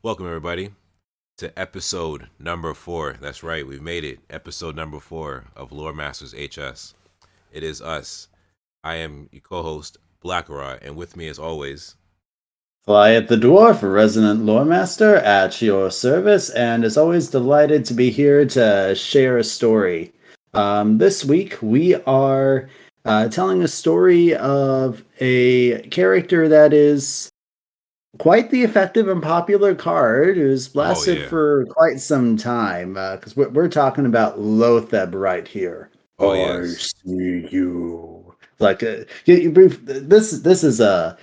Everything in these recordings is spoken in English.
Welcome, everybody, to episode number 4. That's right, we've made it. Episode number 4 of Loremasters HS. It is us. I am your co host, Blakarot, and with me, as always, Goliath the Dwarf, resident lore master at your service, and is always delighted to be here to share a story. This week, we are telling a story of a character that is quite the effective and popular card who's oh, lasted yeah. for quite some time, because we're talking about Lotheb right here. Oh, I yes. see you. Like this is a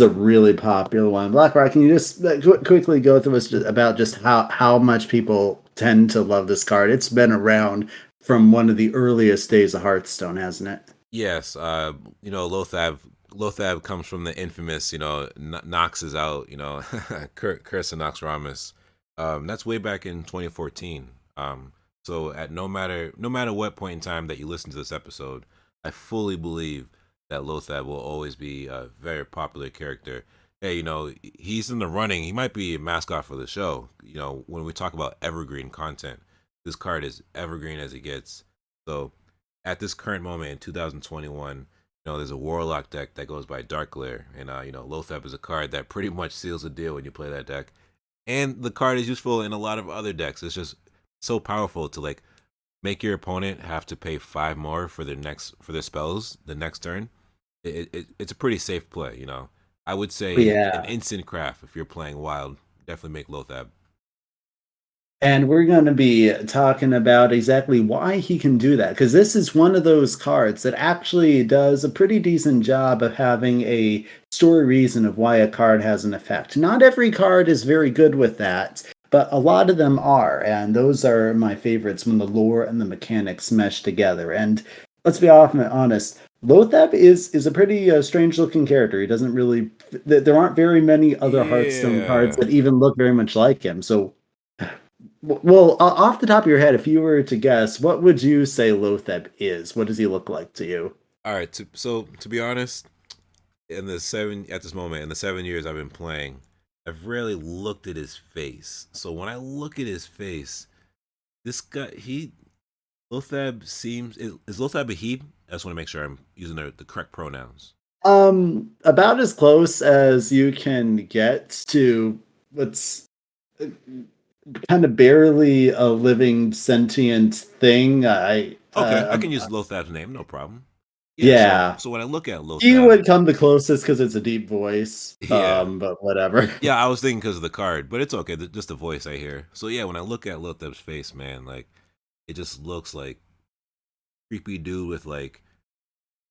really popular one. BlackRock, can you just quickly go through us about just how much people tend to love this card? It's been around from one of the earliest days of Hearthstone, hasn't it? Yes, Lotheb comes from the infamous, Nox is out, Curse of Naxxramas. That's way back in 2014. So at no matter what point in time that you listen to this episode, I fully believe that Lotheb will always be a very popular character. Hey, he's in the running. He might be a mascot for the show. When we talk about evergreen content, this card is evergreen as it gets. So at this current moment in 2021, there's a Warlock deck that goes by Dark Glare, and Lotheb is a card that pretty much seals the deal when you play that deck. And the card is useful in a lot of other decks. It's just so powerful to like make your opponent have to pay 5 more for their spells the next turn. It's a pretty safe play. I would say an Yeah. instant craft if you're playing wild. Definitely make Lotheb. And we're going to be talking about exactly why he can do that. Because this is one of those cards that actually does a pretty decent job of having a story reason of why a card has an effect. Not every card is very good with that, but a lot of them are. And those are my favorites when the lore and the mechanics mesh together. And let's be honest. Lotheb is a pretty strange looking character. He doesn't really. There aren't very many other Hearthstone cards Yeah. that even look very much like him. So well, off the top of your head, if you were to guess, what would you say Lotheb is? What does he look like to you? All right. So to be honest, at this moment in the 7 years I've been playing, I've rarely looked at his face. So when I look at his face, this guy he Lotheb is Lotheb a he? I just want to make sure I'm using the correct pronouns. About as close as you can get to what's kind of barely a living sentient thing. Okay, I can use Lotheb's name, no problem. Yeah, so Yeah, so when I look at he Lotheb, would come the closest because it's a deep voice. yeah. But whatever. Yeah, I was thinking because of the card, but it's okay. Just the voice I hear. So yeah, when I look at Lotheb's face, man, like it just looks like creepy dude with like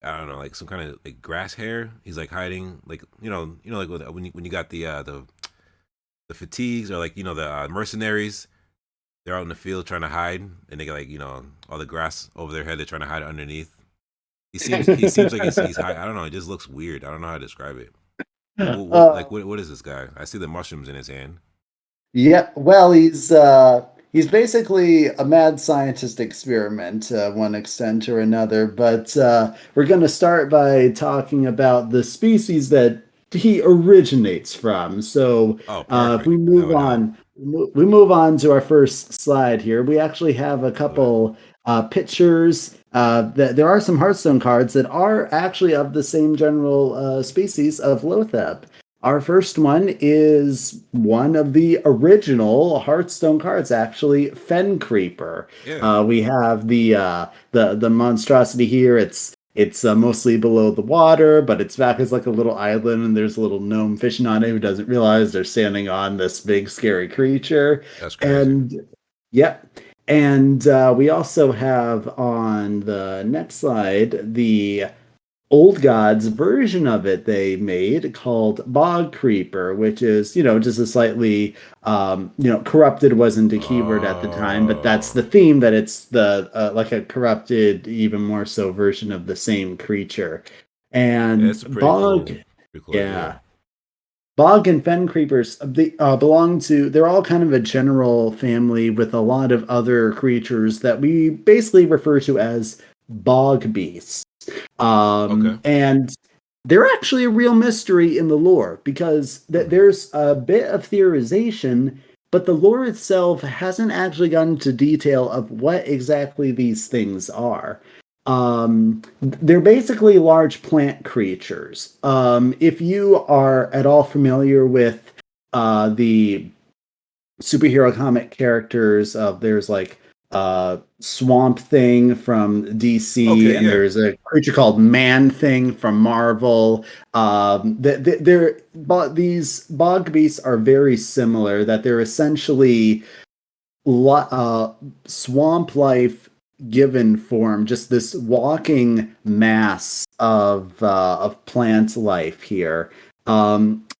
I don't know, like some kind of like grass hair. He's like hiding, like like when you got the fatigues or like the mercenaries. They're out in the field trying to hide, and they got like all the grass over their head. They're trying to hide underneath. He seems like he's high. I don't know. It just looks weird. I don't know how to describe it. uh, What is this guy? I see the mushrooms in his hand. Yeah, well, he's basically a mad scientist experiment, one extent or another. But we're going to start by talking about the species that he originates from. So Oh, if we perfect. Now move I know. on, we move on to our first slide here. We actually have a Let's do it. couple pictures. There are some Hearthstone cards that are actually of the same general species of Lotheb. Our first one is one of the original Hearthstone cards, actually, Fen Creeper. Yeah, We have the monstrosity here. It's mostly below the water, but its back is like a little island, and there's a little gnome fishing on it who doesn't realize they're standing on this big scary creature. that's crazy. And yep. And we also have on the next slide the Old Gods version of it they made called Bog Creeper, which is, just a slightly, corrupted wasn't a keyword at the time, but that's Oh, the theme that it's the, like a corrupted, even more so version of the same creature. yeah, And it's a pretty cool idea. yeah, Bog and Fen Creepers they belong to, they're all kind of a general family with a lot of other creatures that we basically refer to as bog beasts. Okay. And they're actually a real mystery in the lore because Hmm. there's a bit of theorization, but the lore itself hasn't actually gone into detail of what exactly these things are. They're basically large plant creatures. If you are at all familiar with the superhero comic characters of there's like Swamp Thing from DC, Okay, and yeah. there's a creature called Man Thing from Marvel. But these bog beasts are very similar. That they're essentially swamp life given form, just this walking mass of plant life here.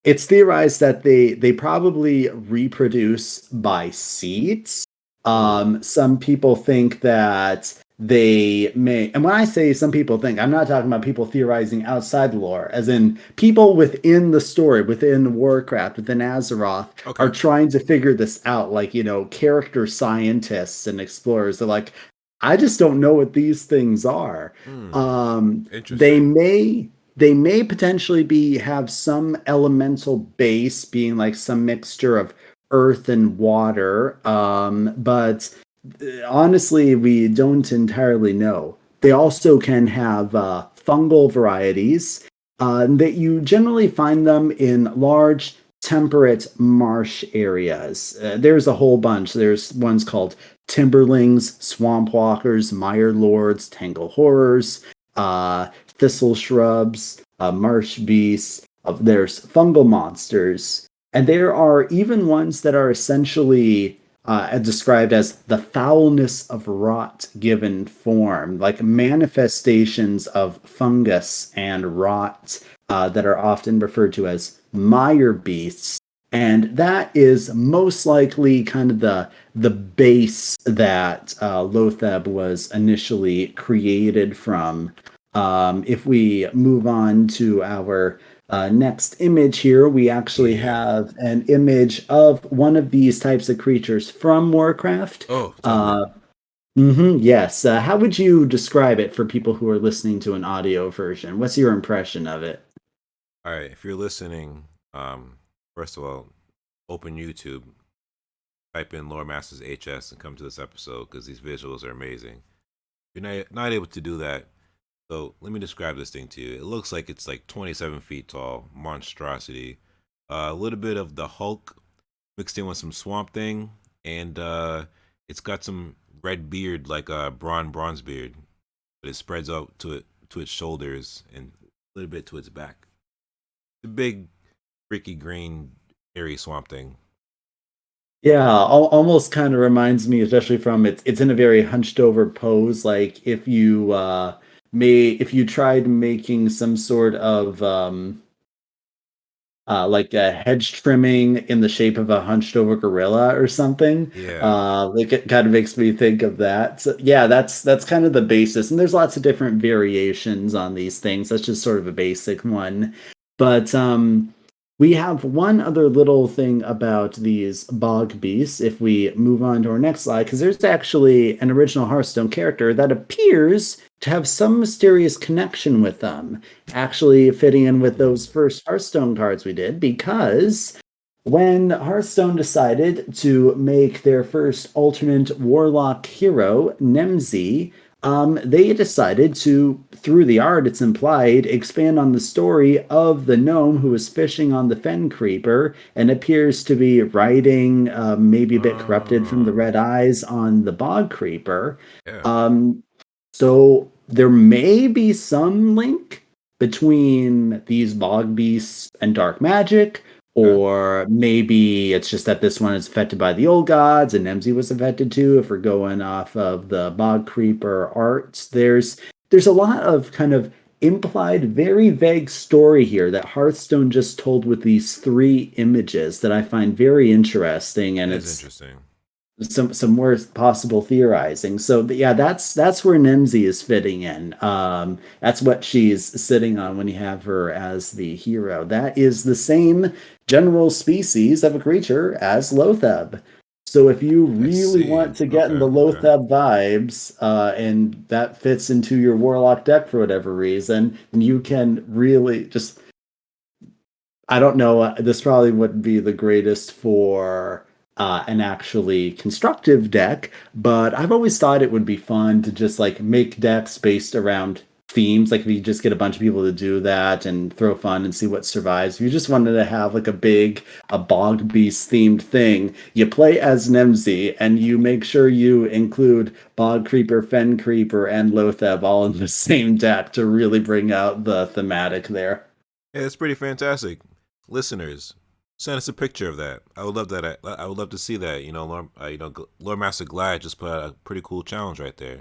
It's theorized that they probably reproduce by seeds. Oh, Some people think that they may, and when I say some people think, I'm not talking about people theorizing outside the lore, as in people within the story, within Warcraft, within Azeroth, are okay. trying to figure this out. Like, character scientists and explorers are like, I just don't know what these things are. Hmm. They Interesting. may potentially have some elemental base, being like some mixture of earth and water. But honestly, we don't entirely know. They also can have fungal varieties that you generally find them in large temperate marsh areas. There's a whole bunch. There's ones called timberlings, swamp walkers, mire lords, tangle horrors, thistle shrubs, marsh beasts. There's fungal monsters, and there are even ones that are essentially described as the foulness of rot given form, like manifestations of fungus and rot that are often referred to as mire beasts. And that is most likely kind of the base that Lotheb was initially created from. If we move on to our next image here, we actually Yeah. have an image of one of these types of creatures from Warcraft. Oh, talk about it. Yes. How would you describe it for people who are listening to an audio version? What's your impression of it? All right. If you're listening, first of all, open YouTube, type in Loremasters HS, and come to this episode because these visuals are amazing. If you're not able to do that, so let me describe this thing to you. It looks like it's like 27 feet tall, monstrosity. A little bit of the Hulk mixed in with some Swamp Thing, and it's got some red beard like a bronze beard, but it spreads out to its shoulders and a little bit to its back. The big, freaky green, hairy Swamp Thing. Yeah, almost kind of reminds me, especially from it's in a very hunched over pose. Like if you tried making some sort of like a hedge trimming in the shape of a hunched over gorilla or something. Yeah, Like it kind of makes me think of that. So yeah, that's kind of the basis, and there's lots of different variations on these things. That's just sort of a basic one. But we have one other little thing about these bog beasts. If we move on to our next slide, because there's actually an original Hearthstone character that appears to have some mysterious connection with them, actually fitting in with those hmm. first Hearthstone cards we did, because when Hearthstone decided to make their first alternate warlock hero, Nemzi, they decided to, through the art, it's implied, expand on the story of the gnome who was fishing on the Fen Creeper and appears to be riding, maybe a bit corrupted from the Oh, red eyes, on the Bog Creeper. yeah. Um, so there may be some link between these bog beasts and dark magic, Okay. or maybe it's just that this one is affected by the old gods and Nemzi was affected too, if we're going off of the Bog Creeper arts. There's a lot of kind of implied, very vague story here that Hearthstone just told with these three images that I find very interesting, It and is it's interesting. some more possible theorizing. So yeah, that's where Nemzi is fitting in. That's what she's sitting on when you have her as the hero. That is the same general species of a creature as Lotheb. So if you I really see. want to get in Okay, the okay. Lotheb vibes, and that fits into your Warlock deck for whatever reason, and you can really just I don't know. This probably wouldn't be the greatest for an actually constructive deck, but I've always thought it would be fun to just like make decks based around themes. Like if you just get a bunch of people to do that and throw fun and see what survives. If you just wanted to have like a bog beast themed thing, you play as Nemzi and you make sure you include Bog Creeper, Fen Creeper, and Lotheb all in the same deck to really bring out the thematic there. Yeah, it's pretty fantastic. Listeners, send us a picture of that. I would love that. I would love to see that. Lord Master Glad just put out a pretty cool challenge right there.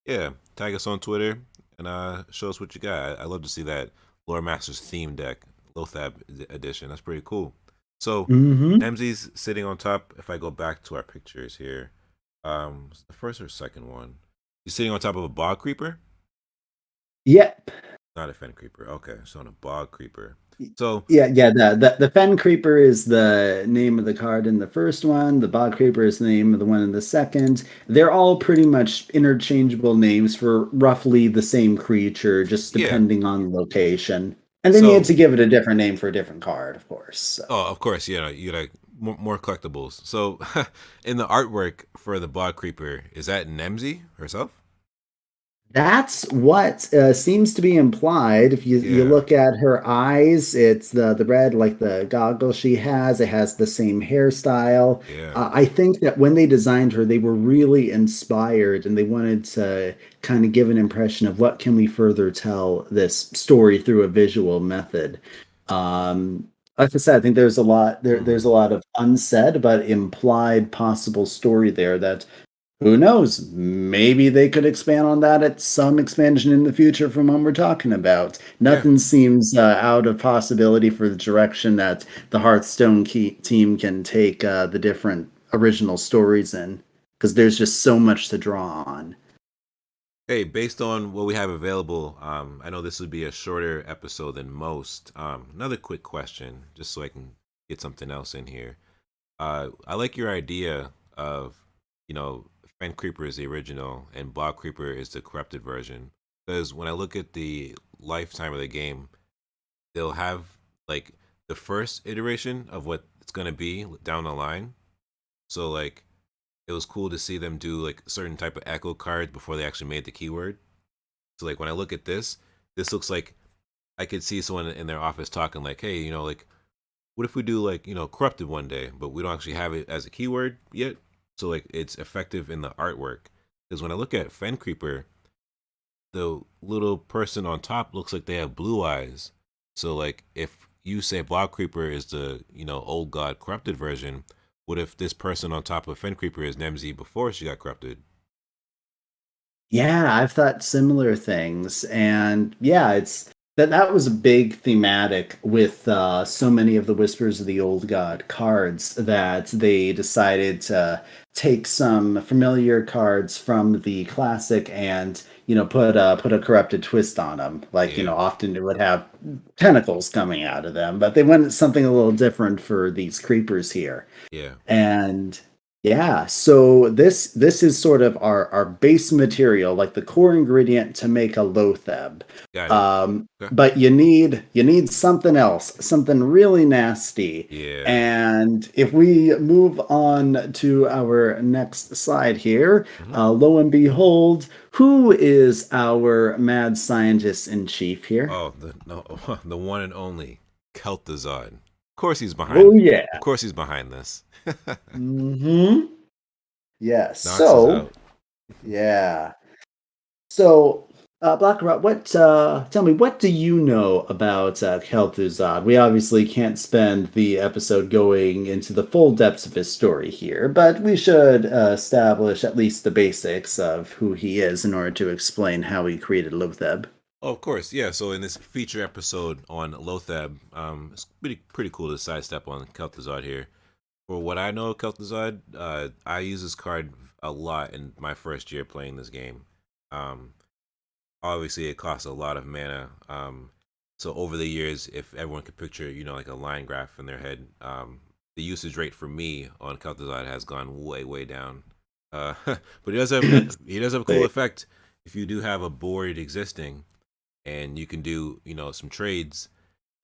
Yeah, tag us on Twitter and show us what you got. I love to see that Lord Master's theme deck, Lotheb edition. That's pretty cool. So, Hmm. Nemzi's sitting on top. If I go back to our pictures here, the first or second one, he's sitting on top of a bog creeper. Yep. Not a fen creeper. Okay, so on a bog creeper. So Yeah. The Fen Creeper is the name of the card in the first one. The Bog Creeper is the name of the one in the second. They're all pretty much interchangeable names for roughly the same creature, just yeah, depending on location. And then you had so to give it a different name for a different card, of course. So. oh, of course, you like more collectibles. So in the artwork for the bog creeper, is that Nemzi herself? That's what seems to be implied. If you Yeah, look at her eyes, it's the red, like the goggles she has. It has the same hairstyle. yeah. I think that when they designed her, they were really inspired, and they wanted to kind of give an impression of what can we further tell this story through a visual method. Like I said, I think there's a Hmm. lot of unsaid but implied possible story there that who knows? Maybe they could expand on that at some expansion in the future from what we're talking about. Yeah. Nothing seems out of possibility for the direction that the Hearthstone team can take the different original stories in, because there's just so much to draw on. Hey, based on what we have available, I know this would be a shorter episode than most. Another quick question, just so I can get something else in here. I like your idea of, you know, Fen Creeper is the original and Bog Creeper is the corrupted version. Because when I look at the lifetime of the game, they'll have like the first iteration of what it's gonna be down the line. So like it was cool to see them do like certain type of echo cards before they actually made the keyword. So like when I look at this looks like I could see someone in their office talking like, hey, like what if we do like corrupted one day, but we don't actually have it as a keyword yet, so like it's effective in the artwork. Because when I look at Fen Creeper, the little person on top looks like they have blue eyes. So like if you say Bog Creeper is the old god corrupted version, what if this person on top of Fen Creeper is Nemzi before she got corrupted? Yeah, I've thought similar things, and yeah, it's that was a big thematic with so many of the Whispers of the Old God cards that they decided to take some familiar cards from the classic and put a corrupted twist on them. Like Yeah, often it would have tentacles coming out of them, but they wanted something a little different for these creepers here. yeah, And yeah, so this is sort of our base material, like the core ingredient to make a Lotheb. got it. Okay. But you need something else, something really nasty. Yeah. And if we move on to our next slide here, Hmm. lo and behold, who is our mad scientist in chief here? Oh, the no, the one and only Kelthuzad. Of course he's Oh behind. yeah. Of course he's behind this. Mm-hmm. Yeah. Knox is So out. yeah. So, Blakarot, tell me, what do you know about Kelthuzad? We obviously can't spend the episode going into the full depths of his story here, but we should establish at least the basics of who he is in order to explain how he created Lotheb. Oh, of course, yeah. So in this feature episode on Lotheb, it's pretty cool to sidestep on Kelthuzad here. For what I know of Kelthuzad, I use this card a lot in my first year playing this game. Um, Obviously, it costs a lot of mana. So over the years, if everyone could picture, like a line graph in their head, the usage rate for me on Cultizad has gone way down. But he does have a cool effect if you do have a board existing, and you can do some trades,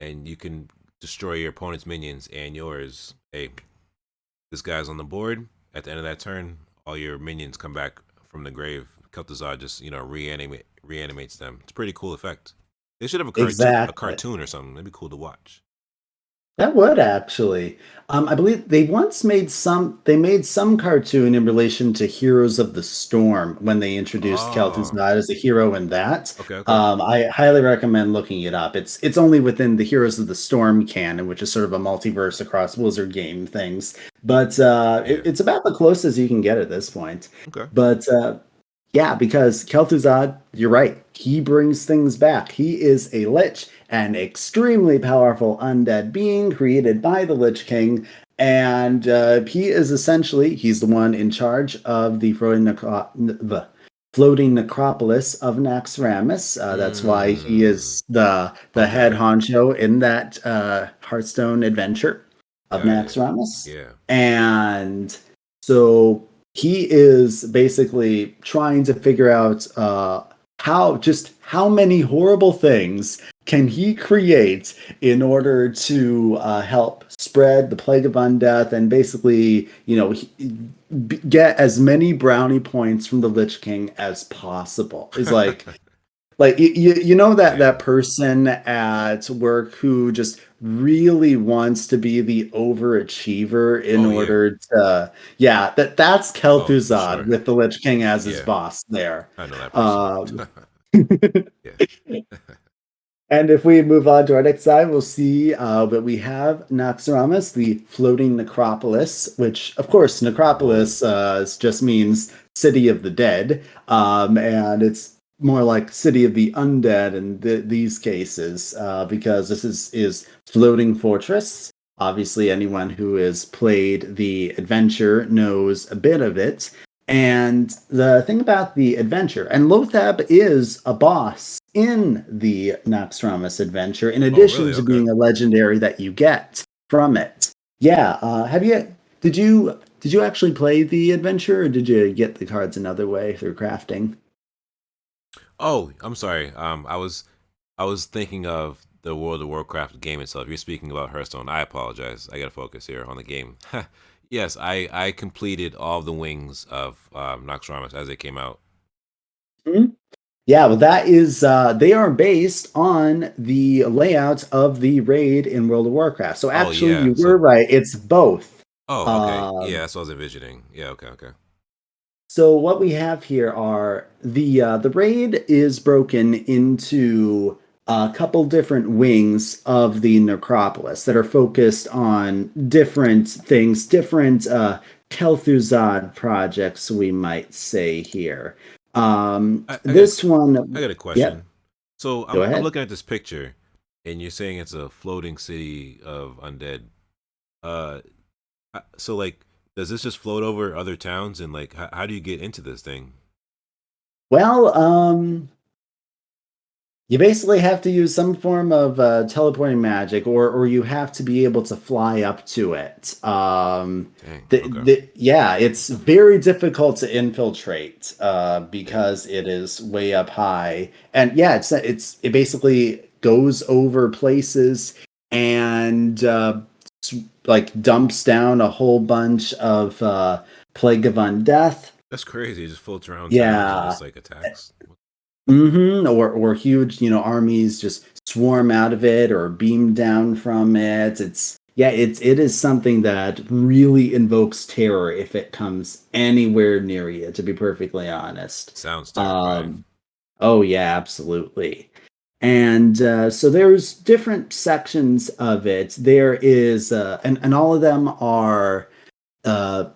and you can destroy your opponent's minions and yours. Hey, this guy's on the board. At the end of that turn, all your minions come back from the grave. Kelthuzad just reanimates them. It's a pretty cool effect. They should have Exactly. cartoon or something. That'd be cool to watch. That would actually. I believe they once made some. They made some cartoon in relation to Heroes of the Storm when they introduced Oh, Kel'Thuzad as a hero in that. okay. I highly recommend looking it up. It's only within the Heroes of the Storm canon, which is sort of a multiverse across Blizzard game things. But Yeah. it's about the closest you can get at this point. Okay. But yeah, because Kel'Thuzad, you're right. He brings things back. He is a lich, an extremely powerful undead being created by the Lich King, and he is essentially he's the one in charge of the floating necropolis of Naxxramas. That's why he Mm, is the head okay. honcho in that Hearthstone adventure of Got it. Naxxramas, Yeah. and so he is basically trying to figure out how many horrible things can he create in order to help spread the plague of undeath and basically get as many brownie points from the Lich King as possible. Is like you know Yeah. that person at work who just really wants to be the overachiever in Oh yeah. order to that's Oh, for Kelthuzad sure. with the Lich King as his Yeah. boss there. I know that person. Um, Yeah. and if we move on to our next side, we'll see that we have Naxxramas, the floating necropolis, which, of course, Whoa. necropolis just means city of the dead, and it's more like city of the undead in these cases, because this is floating fortress. Obviously, anyone who has played the adventure knows a bit of it. And the thing about the adventure, and Lotheb is a boss in the Naxxramas adventure, in Oh addition really? to Okay. being a legendary that you get from it. Yeah, have you? Did you actually play the adventure, or did you get the cards another way through crafting? Oh, I'm sorry. I was thinking of the World of Warcraft game itself. You're speaking about Hearthstone. I apologize. I gotta focus here on the game. Yes, I completed all of the wings of Naxxramas as they came out. Mhm. Yeah, well, that is they are based on the layout of the raid in World of Warcraft. So Oh actually, yeah. you were So right. It's both. okay. Um, Yeah, that's what I was envisioning. Yeah. Okay. So what we have here are the raid is broken into a couple different wings of the necropolis that are focused on different things, different Kelthuzad projects, we might say here. I got a This one, I got a yep, question. So go I'm ahead. looking at this picture, and you're saying it's a floating city of undead. Uh, so like, does this just float over other towns, and like, how do you get into this thing? Well, you basically have to use some form of teleporting magic, or you have to be able to fly up to it. Dang. Okay. Yeah, it's very difficult to infiltrate Yeah. because it is way up high, and yeah, it basically goes over places and like dumps down a whole bunch of plague of undeath. That's crazy. It just floats around towns and Yeah, just like attacks. or huge, armies just swarm out of it or beam down from it. It is something that really invokes terror if it comes anywhere near you, to be perfectly honest. Sounds terrifying. Um, oh yeah, absolutely. And so there's different sections of it. There is, and all of them are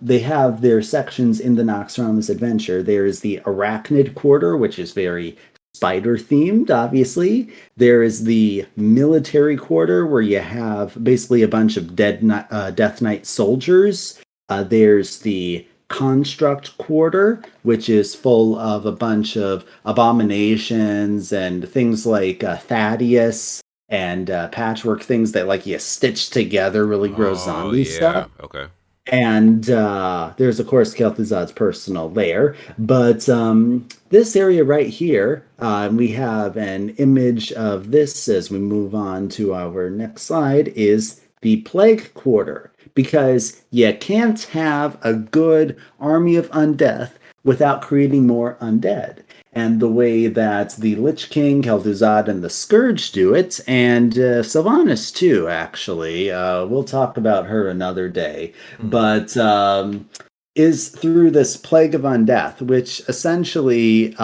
they have their sections in the Naxxramas adventure. There is the Arachnid Quarter, which is very spider themed, obviously. There is the Military Quarter, where you have basically a bunch of Death Knight soldiers. There's the Construct Quarter, which is full of a bunch of abominations and things like Thaddeus and patchwork things that like you stitch together really gross Oh zombie yeah. stuff. Okay. And there's, of course, Kel'Thuzad's personal lair. But this area right here, we have an image of this as we move on to our next slide, is the Plague Quarter. Because you can't have a good army of undeath without creating more undead. And the way that the Lich King, Kel'Thuzad, and the Scourge do it, and Sylvanas too, actually. We'll talk about her another day. Hmm. But is through this plague of undeath, which essentially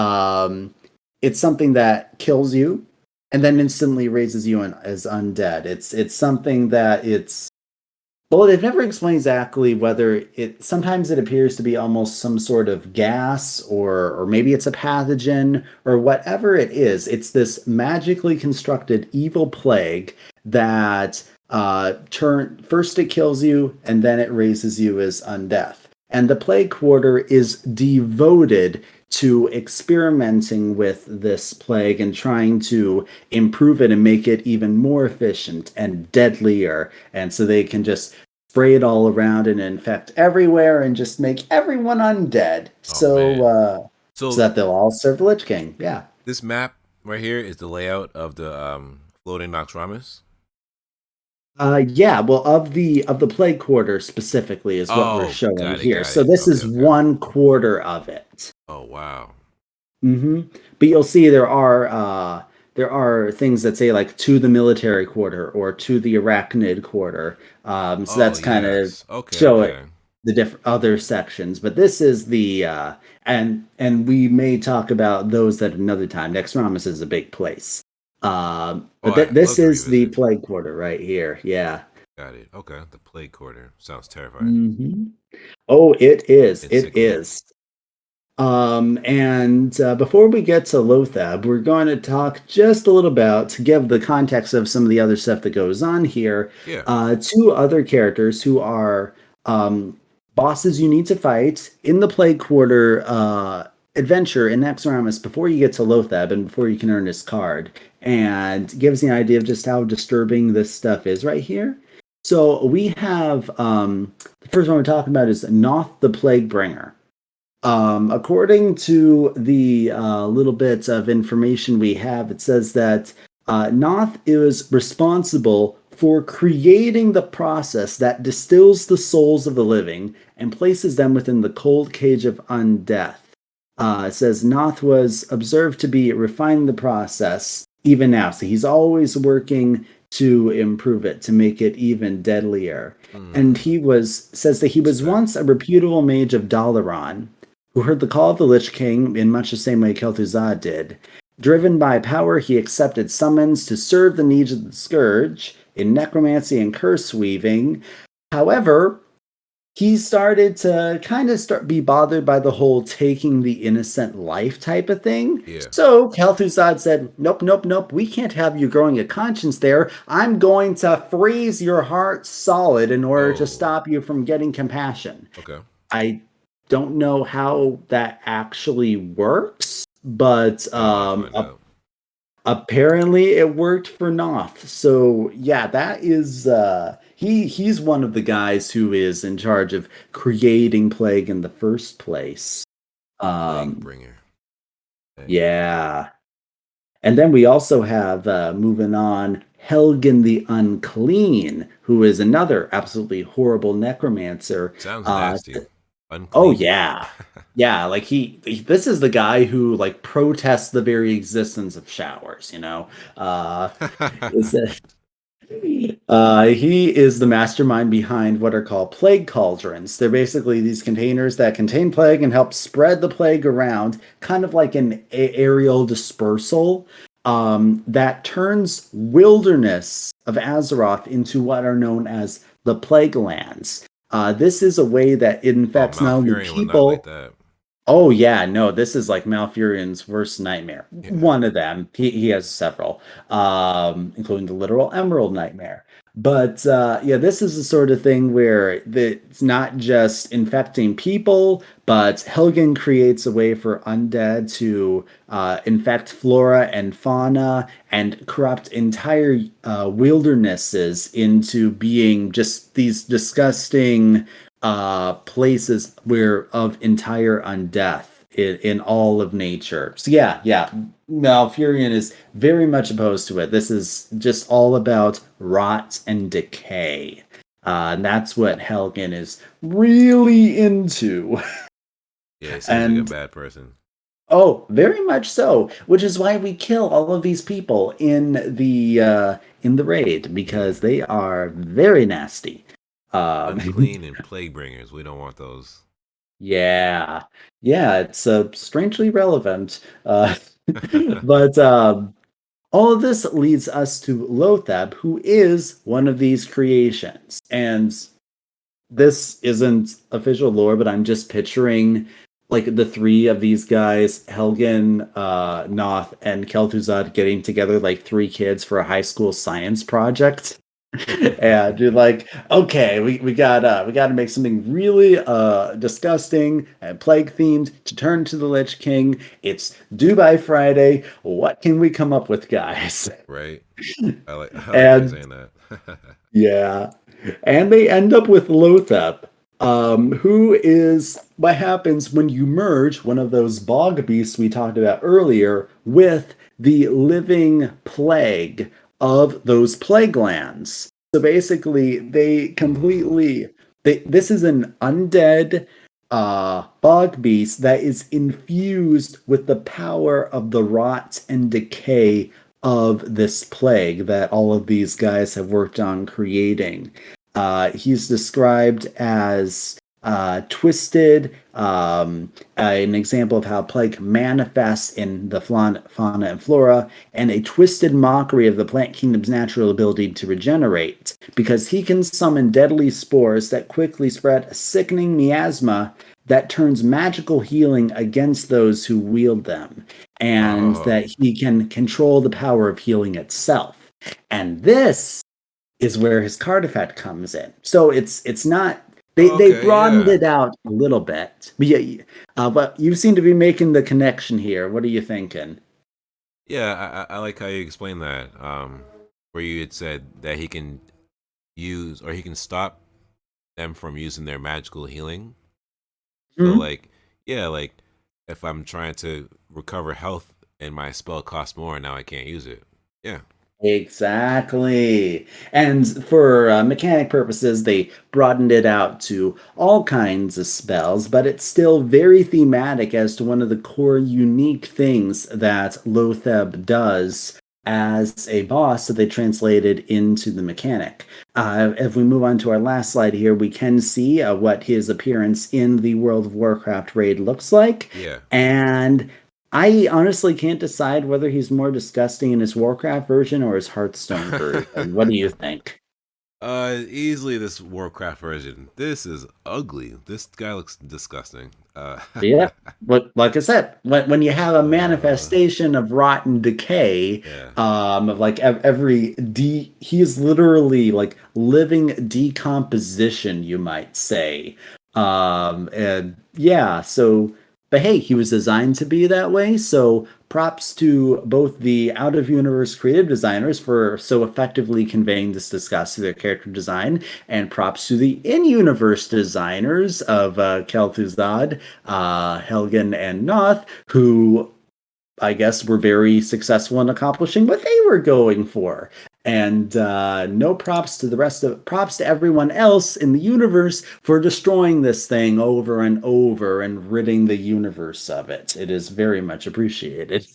it's something that kills you and then instantly raises you as undead. It's something that it's well, they've never explained exactly whether it sometimes it appears to be almost some sort of gas or maybe it's a pathogen or whatever it is. It's this magically constructed evil plague that first it kills you and then it raises you as undeath. And the Plague Quarter is devoted to experimenting with this plague and trying to improve it and make it even more efficient and deadlier. And so they can just spray it all around and infect everywhere and just make everyone undead. Oh man. So So that they'll all serve the Lich King. Yeah. this map right here is the layout of the floating Naxxramas. Yeah, well, of the Plague Quarter specifically is what we're Oh, showing got it, here. got So it. this Okay, is okay. 1/4 of it. Oh wow. But you'll see there are things that say like to the military quarter or to the arachnid quarter. So Oh that's kind of yes. Okay, show it okay. the different other sections. But this is the and we may talk about those at another time. Naxxramas is a big place. Oh, But I this love to is the revisit. plague quarter right here. Yeah. Got it. Okay. The plague quarter sounds terrifying. hmm Oh, it is. And It sickly. is. And before we get to Lotheb, we're going to talk just a little about, to give the context of some of the other stuff that goes on here, Yeah. two other characters who are bosses you need to fight in the Plague Quarter adventure in Naxxramas before you get to Lotheb and before you can earn his card. And gives the idea of just how disturbing this stuff is right here. So we have the first one we're talking about is Noth the Plague Bringer. According to the little bit of information we have, it says that Noth is responsible for creating the process that distills the souls of the living and places them within the cold cage of undeath. It says Noth was observed to be refining the process even now. So he's always working to improve it, to make it even deadlier. And Hmm. he says that he was Respect. once a reputable mage of Dalaran who heard the call of the Lich King in much the same way Kelthuzad did. Driven by power, he accepted summons to serve the needs of the Scourge in necromancy and curse weaving. However, he started to kind of be bothered by the whole taking the innocent life type of thing. Yeah. So Kelthuzad said, "Nope, nope, nope. We can't have you growing a conscience there. I'm going to freeze your heart solid in order to Oh. stop you from getting compassion." Okay. I don't know how that actually works, but I'm about to find out. apparently it worked for Noth. So yeah, that is he's one of the guys who is in charge of creating plague in the first place. Plague Um, bringer. Okay. yeah. And then we also have moving on Helgen the Unclean, who is another absolutely horrible necromancer. Sounds Uh, nasty. Oh Unclean. yeah. Yeah, like this is the guy who like protests the very existence of showers, you know. Is that he is the mastermind behind what are called plague cauldrons. They're basically these containers that contain plague and help spread the plague around, kind of like an aerial dispersal that turns wilderness of Azeroth into what are known as the plague lands. This is a way that it Oh, infects not only Malfurion would not like people. that. Oh yeah, no, this is like Malfurion's worst nightmare. Yeah. One of them. He has several, including the literal Emerald Nightmare. But yeah, this is the sort of thing where it's not just infecting people, but Helgen creates a way for undead to infect flora and fauna and corrupt entire wildernesses into being just these disgusting places where of entire undeath in all of nature. So yeah, Malfurion is very much opposed to it. This is just all about rot and decay. And that's what Helgen is really into. Yeah, he seems like a And bad person. oh, very much so, which is why we kill all of these people in the raid Yeah. because they are very nasty. Unclean and plague bringers. We don't want those. Yeah, yeah, it's strangely relevant. But all of this leads us to Lotheb, who is one of these creations. And this isn't official lore, but I'm just picturing like the three of these guys, Helgen, Noth, and Kelthuzad getting together like three kids for a high school science project. And you're like, okay, we gotta make something really disgusting and plague themed to turn to the Lich King. It's due by Friday. What can we come up with, guys? Right. I like how you're And saying that. yeah. And they end up with Lotheb, who is what happens when you merge one of those bog beasts we talked about earlier with the living plague of those plague lands. So basically, Mm. this is an undead bog beast that is infused with the power of the rot and decay of this plague that all of these guys have worked on creating. He's described as twisted, an example of how plague manifests in the fauna and flora, and a twisted mockery of the plant kingdom's natural ability to regenerate, because he can summon deadly spores that quickly spread a sickening miasma that turns magical healing against those who wield them, and Oh. that he can control the power of healing itself. And this is where his card effect comes in. So it's not they Okay. broadened Yeah. it out a little bit. But yeah, but you seem to be making the connection here. What are you thinking? Yeah. I like how you explained that. Where you had said that he can use or he can stop them from using their magical healing. So Mhm. like, yeah, like if I'm trying to recover health and my spell costs more, now I can't use it. Yeah. Exactly. And for mechanic purposes, they broadened it out to all kinds of spells, but it's still very thematic as to one of the core unique things that Lotheb does as a boss that they translated into the mechanic. If we move on to our last slide here, we can see what his appearance in the World of Warcraft raid looks like. Yeah. And I honestly can't decide whether he's more disgusting in his Warcraft version or his Hearthstone version. What do you think? Easily this Warcraft version. This is ugly. This guy looks disgusting. Yeah, but like I said, when you have a Uh, manifestation of rotten decay, yeah. of like he is literally like living decomposition, you might say. And yeah, so but hey, he was designed to be that way, so props to both the out of universe creative designers for so effectively conveying this disgust to their character design, and props to the in universe designers of Kelthuzad, Helgen, and Noth, who I guess were very successful in accomplishing what they were going for. And no props to the rest of props to everyone else in the universe for destroying this thing over and over and ridding the universe of it. It is very much appreciated.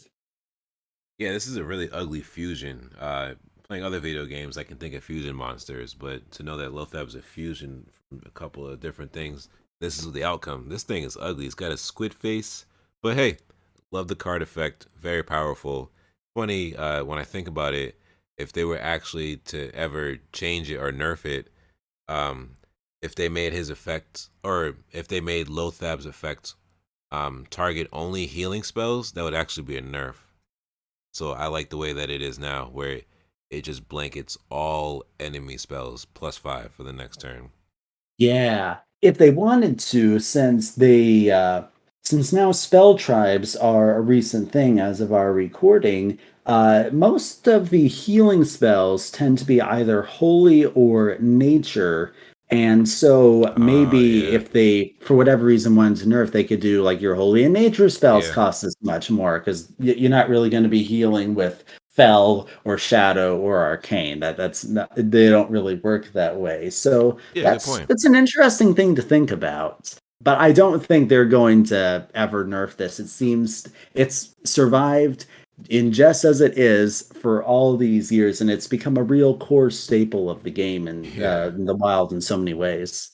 Yeah, this is a really ugly fusion. Playing other video games, I can think of fusion monsters, but to know that Lotheb's a fusion from a couple of different things, this is the outcome. This thing is ugly. It's got a squid face, but hey, love the card effect. Very powerful. Funny when I think about it, if they were actually to ever change it or nerf it, um, if they made his effect or if they made Lotheb's effect target only healing spells, that would actually be a nerf. So I like the way that it is now, where it just blankets all enemy spells +5 for the next turn. Yeah, if they wanted to, since now spell tribes are a recent thing as of our recording, most of the healing spells tend to be either holy or nature. And so maybe Yeah, if they, for whatever reason, wanted to nerf, they could do like your holy and nature spells yeah, cost this much more because you're not really going to be healing with fell or shadow or arcane. That's not, they don't really work that way. So yeah. Good point. that's an interesting thing to think about. But I don't think they're going to ever nerf this. It seems it's survived in just as it is for all these years, and it's become a real core staple of the game Yeah. in the wild in so many ways.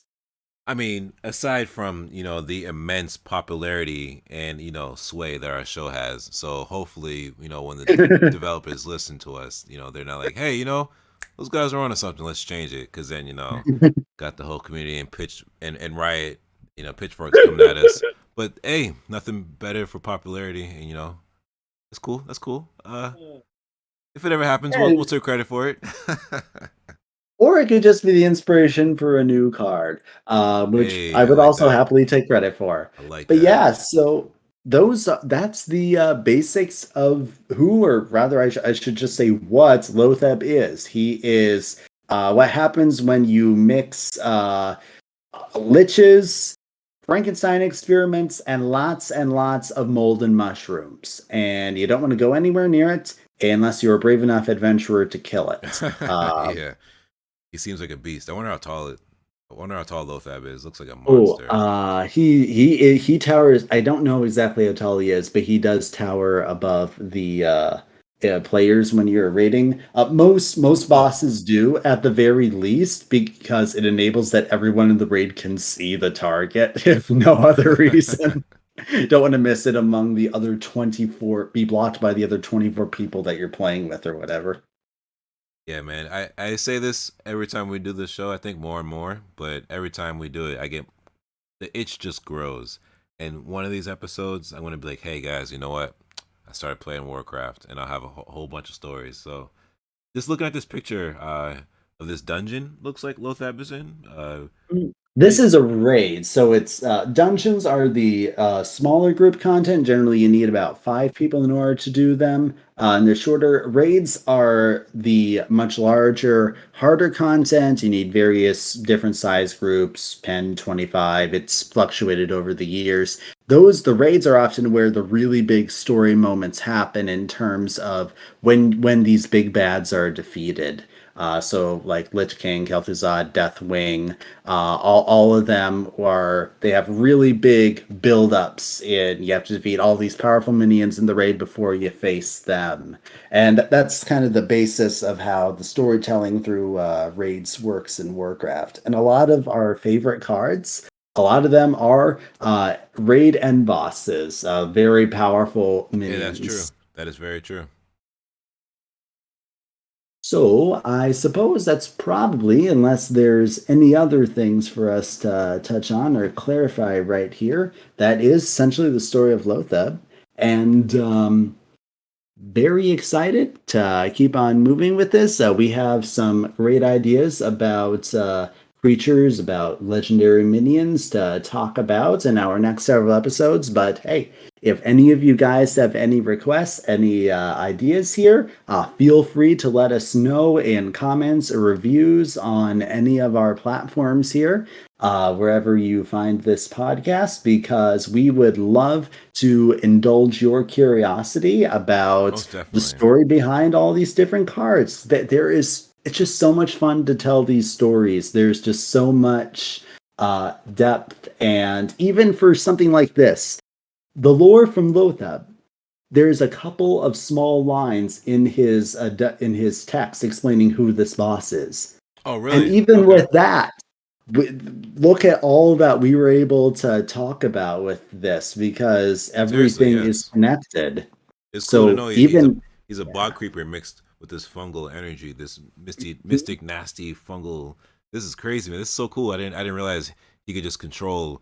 I mean, aside from, the immense popularity and, sway that our show has. So hopefully, when the developers listen to us, they're not like, hey, those guys are onto something. Let's change it. Because then, got the whole community and pitch and riot, pitchforks coming at us. But hey, nothing better for popularity. And, it's cool. That's cool. If it ever happens, we'll take credit for it. Or it could just be the inspiration for a new card, which I Hey, I would like also that. happily take credit for. I like But that. yeah, so that's the basics of who, or rather, I should just say what Lotheb is. He is what happens when you mix liches, Frankenstein experiments, and lots of mold and mushrooms. And you don't want to go anywhere near it unless you're a brave enough adventurer to kill it. Yeah. He seems like a beast. I wonder how tall Lothab is. Looks like a Oh, monster. he towers. I don't know exactly how tall he is, but he does tower above the players when you're raiding. Most Oh, bosses do at the very least because it enables that everyone in the raid can see the target if no other reason. Don't want to miss it among the other 24, be blocked by the other 24 people that you're playing with or whatever. yeah, man. I say this every time we do this show. I think more and more, but every time we do it, I get the itch just grows. And one of these episodes, I'm gonna be like, hey guys, you know what? I started playing Warcraft, and I'll have a whole bunch of stories. So just looking at this picture of this dungeon, looks like Lothab is in. This is a raid, so it's dungeons are the smaller group content. Generally, you need about 5 people in order to do them, and they're shorter. Raids are the much larger, harder content. You need various different size groups, 10, 25. It's fluctuated over the years. The raids are often where the really big story moments happen in terms of when these big bads are defeated. So like Lich King, Kelthuzad, Deathwing, all of them they have really big build-ups in you have to defeat all these powerful minions in the raid before you face them. And that's kind of the basis of how the storytelling through raids works in Warcraft. And a lot of our favorite cards, a lot of them are raid end bosses, very powerful Yeah, that's true. minions. That is very true. So I suppose that's probably, unless there's any other things for us to touch on or clarify right here, that is essentially the story of Lotheb. And very excited to keep on moving with this. We have some great ideas about creatures, about legendary minions to talk about in our next several episodes. But hey, if any of you guys have any requests, any ideas here, feel free to let us know in comments or reviews on any of our platforms here, wherever you find this podcast, because we would love to indulge your curiosity about Most the definitely. story behind all these different cards. That it's just so much fun to tell these stories. There's just so much depth, and even for something like this, the lore from Lotheb. There's a couple of small lines in his text explaining who this boss is, Oh, and really? even Okay. with that, look at all that we were able to talk about with this because Seriously, everything is yes. connected. It's cool to So know even he's a yeah, bog creeper mixed with this fungal energy, this mystic nasty fungal. This is crazy, man. This is so cool. I didn't realize he could just control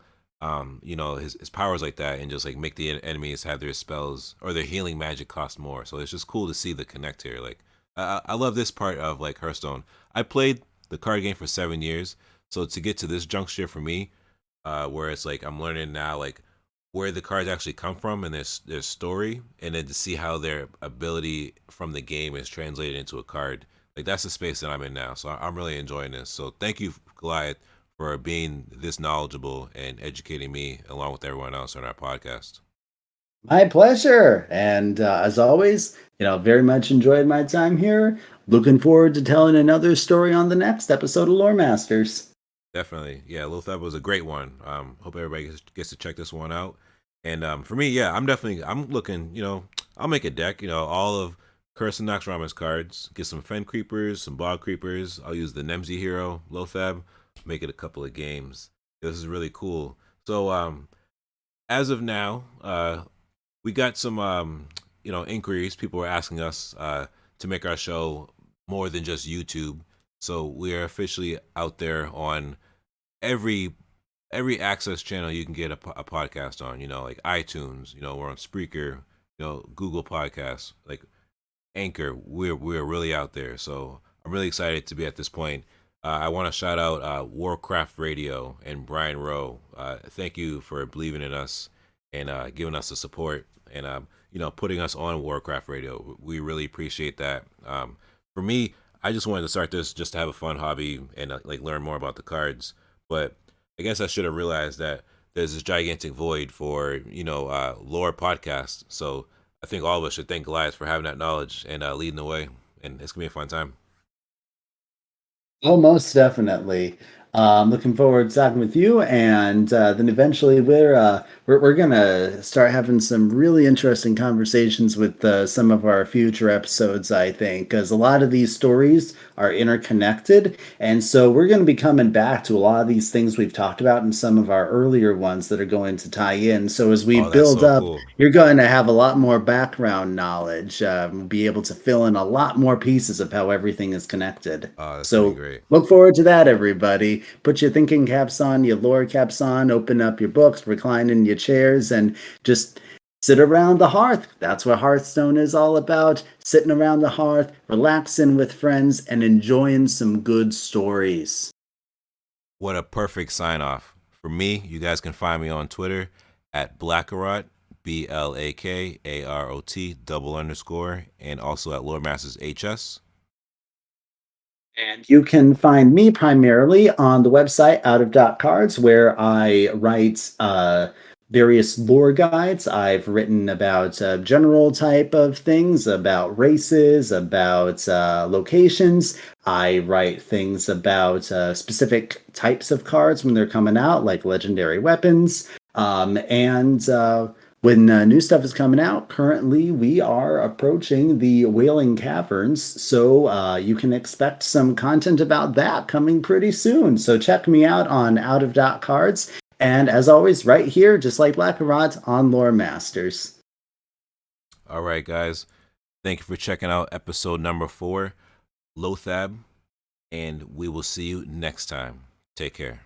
his powers like that and just like make the enemies have their spells or their healing magic cost more. So it's just cool to see the connect here. Like I love this part of like Hearthstone. I played the card game for 7 years, so to get to this juncture for me, where it's like I'm learning now like where the cards actually come from and their story, and then to see how their ability from the game is translated into a card. Like that's the space that I'm in now, so I'm really enjoying this. So thank you, Goliath, for being this knowledgeable and educating me along with everyone else on our podcast. My pleasure. And as always, very much enjoyed my time here. Looking forward to telling another story on the next episode of Lore Masters. Definitely, yeah. Lotheb was a great one. Hope everybody gets to check this one out. And for me, yeah, I'm looking. I'll make a deck. All of Curse and Naxxramas cards. Get some Fen Creepers, some Bog Creepers. I'll use the Nemzi hero Lotheb. Make it a couple of games. This is really cool. So as of now, we got some inquiries. People were asking us to make our show more than just YouTube. So we are officially out there on every access channel you can get a podcast on. Like iTunes. We're on Spreaker. Google Podcasts. Like Anchor. We're really out there. So I'm really excited to be at this point. I want to shout out Warcraft Radio and Brian Rowe. Thank you for believing in us and giving us the support and putting us on Warcraft Radio. We really appreciate that. For me, I just wanted to start this just to have a fun hobby and like learn more about the cards. But I guess I should have realized that there's this gigantic void for lore podcasts. So I think all of us should thank Goliath for having that knowledge and leading the way. And it's gonna be a fun time. Oh, most definitely. Looking forward to talking with you, and then eventually we're gonna start having some really interesting conversations with some of our future episodes. I think because a lot of these stories are interconnected, and so we're going to be coming back to a lot of these things we've talked about in some of our earlier ones that are going to tie in. So as we Oh, that's build so up, cool. you're going to have a lot more background knowledge, be able to fill in a lot more pieces of how everything is connected. Oh, that's gonna be So great. look forward to that, everybody. Put your thinking caps on, your lore caps on, open up your books, recline in your chairs, and just sit around the hearth. That's what Hearthstone is all about. Sitting around the hearth, relaxing with friends, and enjoying some good stories. What a perfect sign off. For me, you guys can find me on Twitter at Blakarot, Blakarot, double underscore, and also at Loremasters HS. And you can find me primarily on the website Out of Dot Cards, where I write various lore guides. I've written about general type of things, about races, about locations. I write things about specific types of cards when they're coming out, like legendary weapons. And when new stuff is coming out, currently we are approaching the Wailing Caverns, so you can expect some content about that coming pretty soon. So check me out on Out of Dot Cards, and as always, right here, just like Blakarot on Lore Masters. All right, guys. Thank you for checking out episode number 4, Lotheb, and we will see you next time. Take care.